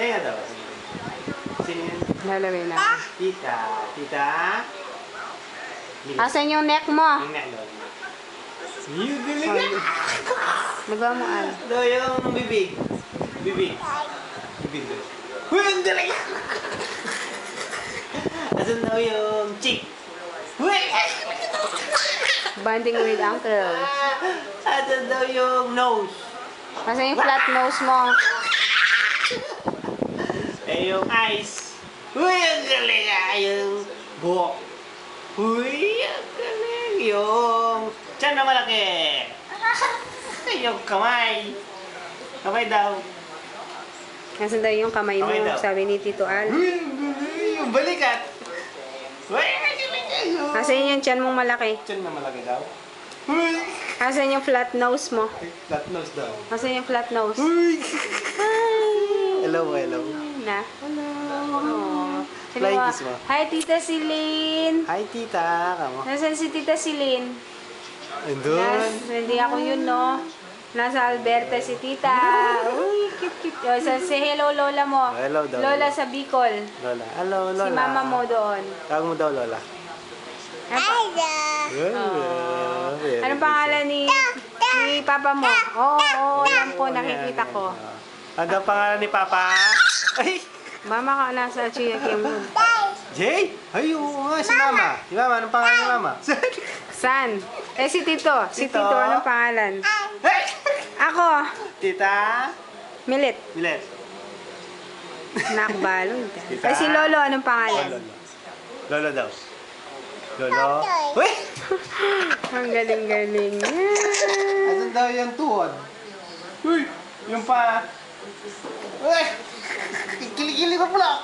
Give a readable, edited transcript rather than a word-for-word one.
Kaya daw. Sino yun? Lalawin na. Tita. Tita. Asan yung neck mo? Yung neck doon. Yung galing na. Nagawa mo ay. Daw yung bibig. Bibig. Bibig doon. Uy, ang galing! Asan daw yung cheek? Uy! Banding with uncle. Asan daw yung nose? Asan yung flat nose mo? Eh, yung eyes. Uy, ang galing ah! Yung buhok. Uy, ang galing! Yung tiyan na malaki. Yung kamay. Kamay daw. Asan daw yung kamay mo? Kamay daw. Sabi ni Tito Al. Uy, ang galing! Yung balikat. Uy, ang galing ah! Asan yung tiyan mong malaki? Tiyan na malaki daw. Uy! Asan yung flat nose mo? Flat nose daw. Asan yung flat nose? Uy! Hi! Hello, hello. Na? Hello. Flying kiss mo. Hi, Tita Celine. Hi, tita. Kamo. Nasaan si Tita Celine? Andun. Hindi ako yun, no? Nasa Alberta si Tita. Uy, cute. O, say hello, Lola mo. Hello daw. Lola sa Bicol. Lola. Hello, Lola. Si Mama mo doon. Tawag mo daw, Lola. Anong pangalan ni Papa mo? Oo, yan po, nakikita ko. Ano ang pangalan ni Papa? Ay! Mama ka nasa Chia Kim. Jay? Ay, oo nga, si Mama. Si Mama, anong pangalan ni Mama? San? Eh, si Tito. Si Tito. Tito, anong pangalan? Hey! Ako, Tita? Milit. Milet. Nakbalong. Tita. Eh, si Lolo, anong Oh, pangalan? Lolo. Lolo daw. Lolo? Uy! Ang galing-galing niya. Asan daw yung tuhod? Uy! Yung pa... Uy! Kilikili ko pula!